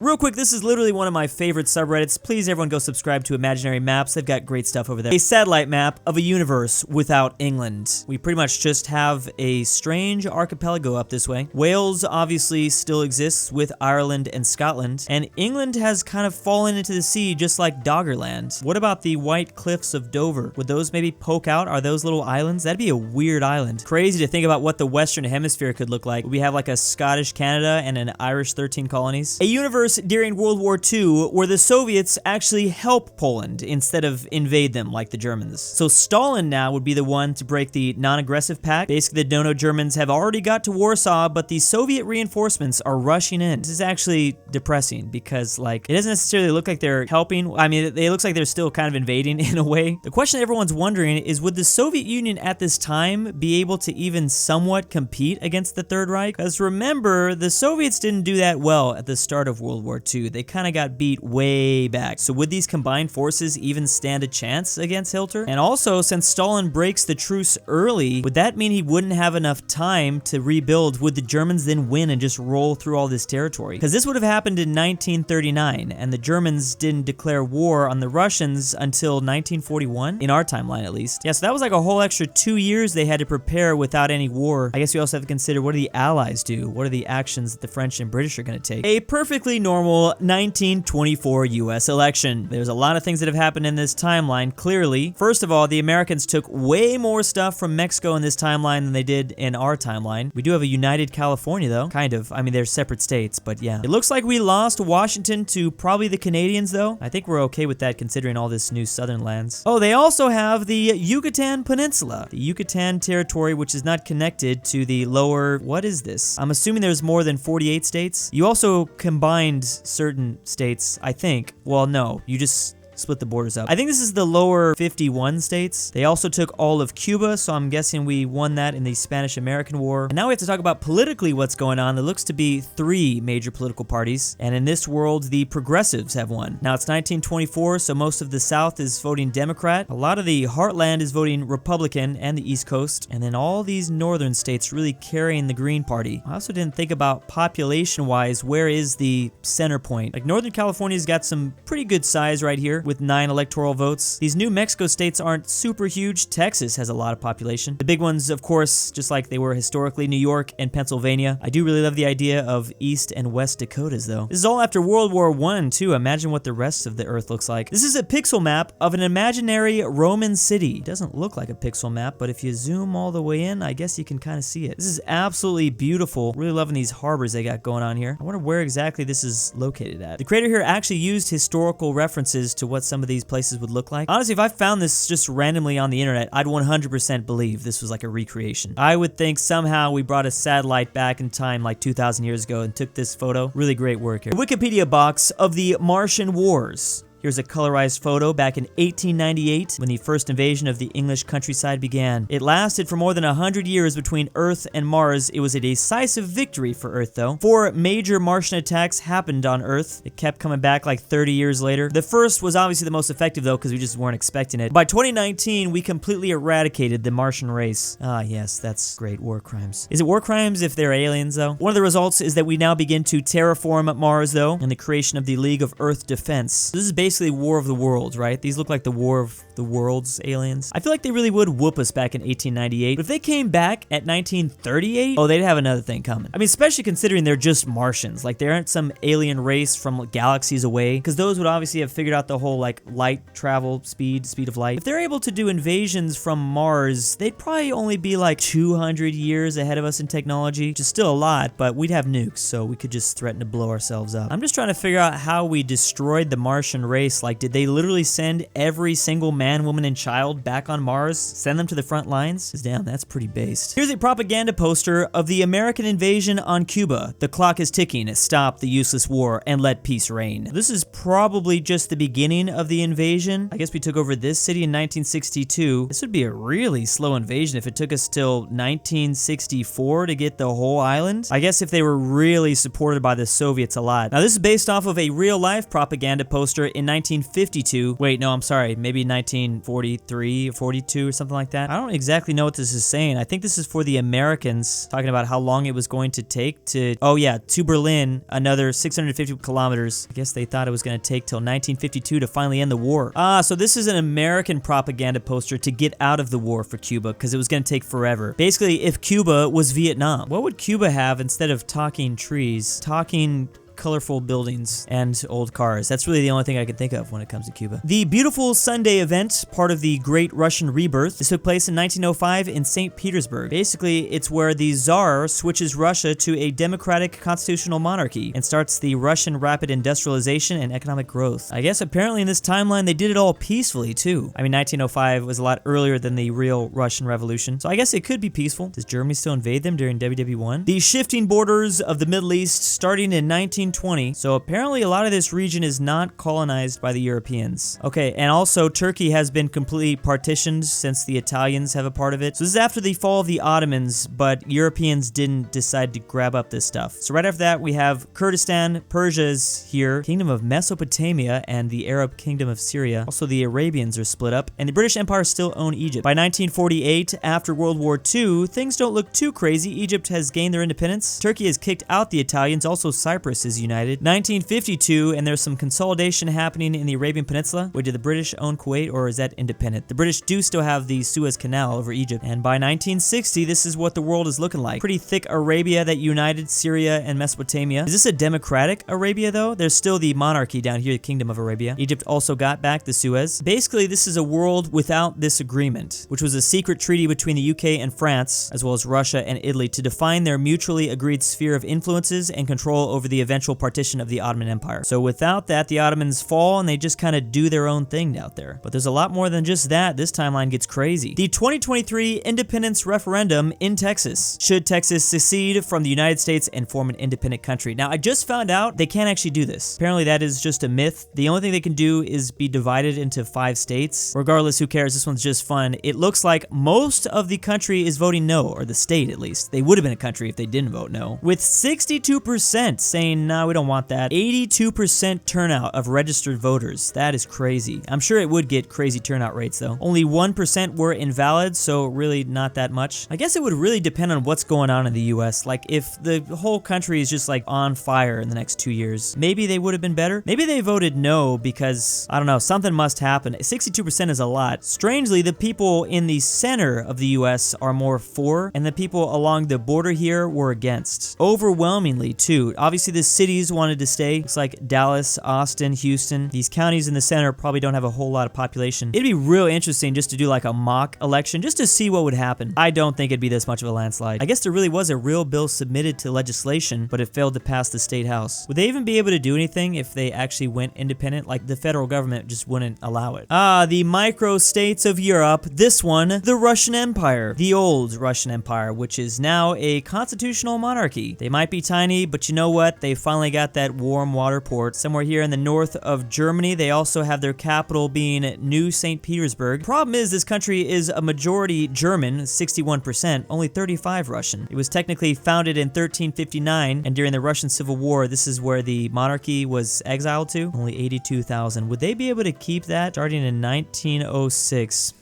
Real quick, this is literally one of my favorite subreddits. Please, everyone, go subscribe to Imaginary Maps. They've got great stuff over there. A satellite map of a universe without England. We pretty much just have a strange archipelago up this way. Wales obviously still exists with Ireland and Scotland, and England has kind of fallen into the sea just like Doggerland. What about the White Cliffs of Dover? Would those maybe poke out? Are those little islands? That'd be a weird island. Crazy to think about what the Western Hemisphere could look like. We have like a Scottish Canada and an Irish 13 colonies. A universe during World War II where the Soviets actually help Poland instead of invade them like the Germans. So Stalin now would be the one to break the non-aggressive pact. Basically, the Dono Germans have already got to Warsaw, but the Soviet reinforcements are rushing in. This is actually depressing because, like, it doesn't necessarily look like they're helping. I mean, it looks like they're still kind of invading in a way. The question everyone's wondering is, would the Soviet Union at this time be able to even somewhat compete against the Third Reich? Because remember, the Soviets didn't do that well at the start of World War II. They kind of got beat way back. So would these combined forces even stand a chance against Hitler? And also, since Stalin breaks the truce early, would that mean he wouldn't have enough time to rebuild? Would the Germans then win and just roll through all this territory? Because this would have happened in 1939, and the Germans didn't declare war on the Russians until 1941, in our timeline at least. Yeah, so that was like a whole extra 2 years they had to prepare without any war. I guess we also have to consider, what do the Allies do? What are the actions that the French and British are going to take? A perfectly normal 1924 US election. There's a lot of things that have happened in this timeline, clearly. First of all, the Americans took way more stuff from Mexico in this timeline than they did in our timeline. We do have a united California, though. Kind of. I mean, they're separate states, but yeah. It looks like we lost Washington to probably the Canadians, though. I think we're okay with that considering all this new southern lands. Oh, they also have the Yucatan Peninsula. The Yucatan territory, which is not connected to the lower... What is this? I'm assuming there's more than 48 states. You also combined certain states, I think. Well, no, you just split the borders up. I think this is the lower 51 states. They also took all of Cuba, so I'm guessing we won that in the Spanish-American War. And now we have to talk about politically what's going on. There looks to be 3 major political parties, and in this world, the progressives have won. Now, it's 1924, so most of the South is voting Democrat. A lot of the Heartland is voting Republican, and the East Coast, and then all these northern states really carrying the Green Party. I also didn't think about population-wise, where is the center point? Like, Northern California's got some pretty good size right here, with 9 electoral votes. These New Mexico states aren't super huge. Texas has a lot of population. The big ones, of course, just like they were historically, New York and Pennsylvania. I do really love the idea of East and West Dakotas, though. This is all after World War I, too. Imagine what the rest of the Earth looks like. This is a pixel map of an imaginary Roman city. It doesn't look like a pixel map, but if you zoom all the way in, I guess you can kind of see it. This is absolutely beautiful. Really loving these harbors they got going on here. I wonder where exactly this is located at. The creator here actually used historical references to what some of these places would look like. Honestly, if I found this just randomly on the internet, I'd 100% believe this was like a recreation. I would think somehow we brought a satellite back in time like 2,000 years ago and took this photo. Really great work here. The Wikipedia box of the Martian Wars. Here's a colorized photo back in 1898 when the first invasion of the English countryside began. It lasted for more than 100 years between Earth and Mars. It was a decisive victory for Earth, though. 4 major Martian attacks happened on Earth. It kept coming back like 30 years later. The first was obviously the most effective, though, because we just weren't expecting it. By 2019, we completely eradicated the Martian race. Ah, yes, that's great. War crimes. Is it war crimes if they're aliens, though? One of the results is that we now begin to terraform Mars, though, and the creation of the League of Earth Defense. This is basically War of the Worlds, right? These look like the War of the Worlds aliens. I feel like they really would whoop us back in 1898, but if they came back at 1938, oh, they'd have another thing coming. I mean, especially considering they're just Martians. Like, they aren't some alien race from galaxies away, because those would obviously have figured out the whole, like, light travel, speed of light. If they're able to do invasions from Mars, they'd probably only be like 200 years ahead of us in technology, which is still a lot, but we'd have nukes, so we could just threaten to blow ourselves up. I'm just trying to figure out how we destroyed the Martian race. Like, did they literally send every single man, woman, and child back on Mars? Send them to the front lines? 'Cause damn, that's pretty based. Here's a propaganda poster of the American invasion on Cuba. The clock is ticking. Stop the useless war and let peace reign. This is probably just the beginning of the invasion. I guess we took over this city in 1962. This would be a really slow invasion if it took us till 1964 to get the whole island. I guess if they were really supported by the Soviets a lot. Now, this is based off of a real-life propaganda poster in 1952. Wait, no, I'm sorry. Maybe 1943 or 42 or something like that. I don't exactly know what this is saying. I think this is for the Americans, talking about how long it was going to take to, oh yeah, to Berlin, another 650 kilometers. I guess they thought it was going to take till 1952 to finally end the war. So this is an American propaganda poster to get out of the war for Cuba because it was going to take forever. Basically, if Cuba was Vietnam, what would Cuba have instead of talking trees? Talking colorful buildings and old cars. That's really the only thing I can think of when it comes to Cuba. The Beautiful Sunday event, part of the Great Russian Rebirth, this took place in 1905 in St. Petersburg. Basically, it's where the Tsar switches Russia to a democratic constitutional monarchy and starts the Russian rapid industrialization and economic growth. I guess apparently in this timeline they did it all peacefully too. I mean, 1905 was a lot earlier than the real Russian Revolution, so I guess it could be peaceful. Does Germany still invade them during WW1? The shifting borders of the Middle East starting in 1920, so apparently a lot of this region is not colonized by the Europeans. Okay, and also Turkey has been completely partitioned since the Italians have a part of it. So this is after the fall of the Ottomans, but Europeans didn't decide to grab up this stuff. So right after that we have Kurdistan, Persia's here, Kingdom of Mesopotamia, and the Arab Kingdom of Syria. Also the Arabians are split up, and the British Empire still own Egypt. By 1948, after World War II, things don't look too crazy. Egypt has gained their independence. Turkey has kicked out the Italians, also Cyprus is united. 1952, and there's some consolidation happening in the Arabian Peninsula. Wait, did the British own Kuwait, or is that independent? The British do still have the Suez Canal over Egypt. And by 1960, this is what the world is looking like. Pretty thick Arabia that united Syria and Mesopotamia. Is this a democratic Arabia, though? There's still the monarchy down here, the Kingdom of Arabia. Egypt also got back the Suez. Basically, this is a world without this agreement, which was a secret treaty between the UK and France, as well as Russia and Italy, to define their mutually agreed sphere of influences and control over the eventual partition of the Ottoman Empire. So without that, the Ottomans fall and they just kind of do their own thing out there. But there's a lot more than just that. This timeline gets crazy. The 2023 independence referendum in Texas. Should Texas secede from the United States and form an independent country? Now, I just found out they can't actually do this. Apparently that is just a myth. The only thing they can do is be divided into 5 states. Regardless, who cares? This one's just fun. It looks like most of the country is voting no, or the state at least. They would have been a country if they didn't vote no. With 62% saying, nah, we don't want that. 82% turnout of registered voters. That is crazy. I'm sure it would get crazy turnout rates though. Only 1% were invalid, so really not that much. I guess it would really depend on what's going on in the US. Like if the whole country is just like on fire in the next 2 years, maybe they would have been better. Maybe they voted no because, I don't know, something must happen. 62% is a lot. Strangely, the people in the center of the US are more for, and the people along the border here were against. Overwhelmingly too. Obviously the cities wanted to stay. It's like Dallas, Austin, Houston. These counties in the center probably don't have a whole lot of population. It'd be real interesting just to do like a mock election just to see what would happen. I don't think it'd be this much of a landslide. I guess there really was a real bill submitted to legislation, but it failed to pass the state house. Would they even be able to do anything if they actually went independent? Like the federal government just wouldn't allow it. The micro states of Europe. This one, the Russian Empire. The old Russian Empire, which is now a constitutional monarchy. They might be tiny, but you know what? They finally got that warm water port somewhere here in the north of Germany. They also have their capital being New St. Petersburg. Problem is, this country is a majority German, 61%, only 35 Russian. It was technically founded in 1359, and during the Russian Civil War, this is where the monarchy was exiled to. Only 82,000. Would they be able to keep that starting in 1906?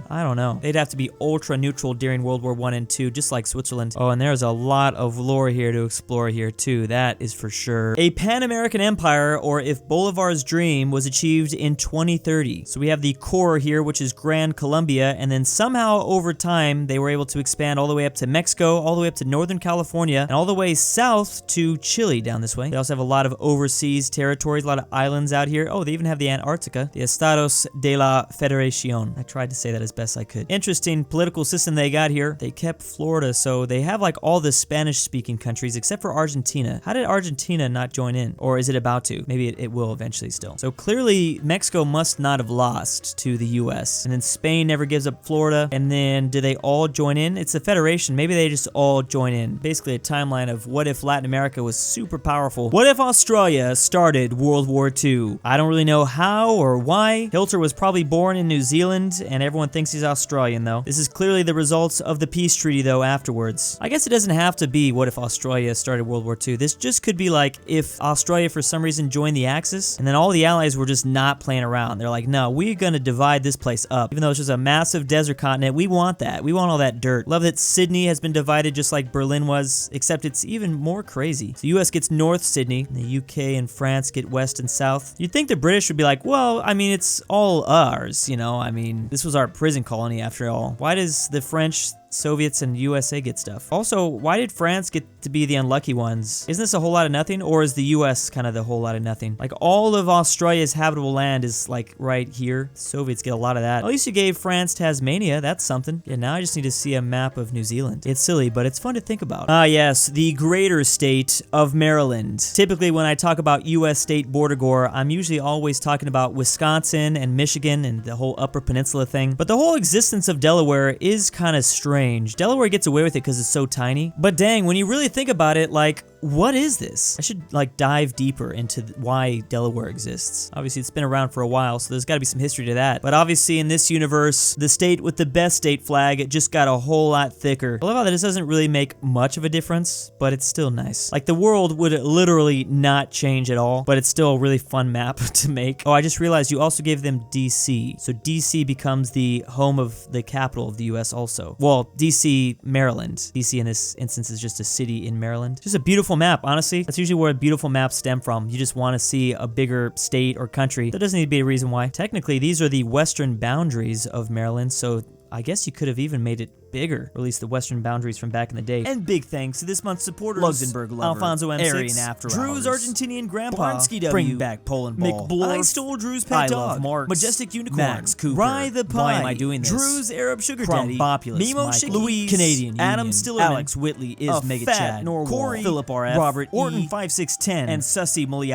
I don't know. They'd have to be ultra neutral during World War I and II, just like Switzerland. Oh, and there's a lot of lore here to explore here too. That is for sure. A Pan-American Empire, or if Bolivar's dream, was achieved in 2030. So we have the core here, which is Gran Colombia, and then somehow over time they were able to expand all the way up to Mexico, all the way up to Northern California, and all the way south to Chile down this way. They also have a lot of overseas territories, a lot of islands out here. Oh, they even have the Antarctica, the Estados de la Federación. I tried to say that as best I could. Interesting political system they got here. They kept Florida, so they have like all the Spanish-speaking countries except for Argentina. How did Argentina not join in? Or is it about to? Maybe it will eventually still. So clearly Mexico must not have lost to the US. And then Spain never gives up Florida. And then do they all join in? It's a federation. Maybe they just all join in. Basically a timeline of what if Latin America was super powerful? What if Australia started World War II? I don't really know how or why. Hitler was probably born in New Zealand and everyone thinks he's Australian though. This is clearly the results of the peace treaty though afterwards. I guess it doesn't have to be what if Australia started World War II. This just could be like like if Australia for some reason joined the Axis, and then all the allies were just not playing around. They're like, no, we're gonna divide this place up. Even though it's just a massive desert continent, we want that. We want all that dirt. Love that Sydney has been divided just like Berlin was, except it's even more crazy. So US gets North Sydney, and the UK and France get West and South. You'd think the British would be like, well, I mean, it's all ours, you know? I mean, this was our prison colony after all. Why does the French, Soviets, and USA get stuff? Also, why did France get to be the unlucky ones? Isn't this a whole lot of nothing? Or is the US kind of the whole lot of nothing? Like, all of Australia's habitable land is, like, right here. The Soviets get a lot of that. At least you gave France Tasmania. That's something. Yeah, now I just need to see a map of New Zealand. It's silly, but it's fun to think about. Ah, yes, the greater state of Maryland. Typically, when I talk about US state border gore, I'm usually always talking about Wisconsin and Michigan and the whole Upper Peninsula thing. But the whole existence of Delaware is kind of strange. Delaware gets away with it because it's so tiny. But dang, when you really think about it, like, what is this? I should like dive deeper into why Delaware exists. Obviously, it's been around for a while, so there's got to be some history to that. But obviously, in this universe, the state with the best state flag, it just got a whole lot thicker. I love how this doesn't really make much of a difference, but it's still nice. Like, the world would literally not change at all, but it's still a really fun map to make. Oh, I just realized you also gave them DC. So DC becomes the home of the capital of the US also. Well, DC, Maryland. DC in this instance is just a city in Maryland. Just a beautiful map, honestly. That's usually where beautiful maps stem from. You just want to see a bigger state or country. There doesn't need to be a reason why. Technically, these are the western boundaries of Maryland, so I guess you could have even made it bigger, or at least the western boundaries from back in the day. And big thanks to this month's supporters: LuxembourgLover, Alfonso M6, AryanAfterHours, Drew's Argentinian Grandpa, Barnsky W, bringbackpolandball, McBlorf, istoledrewspetdog, iLoveMarx, Majestic Unicorn, Max Cooper, RyeThePie, Why Am I Doing This, Drew's Arab Sugar Daddy, Krombopulos Mimoshiki, Michael, Louise, Canadian Adam Union, Stillerman, Alex Whitley is Mega Chad, aPhatNarwhal, Corey, Philipp RF, Robert ortin E, 5610, and Sussy Muliati.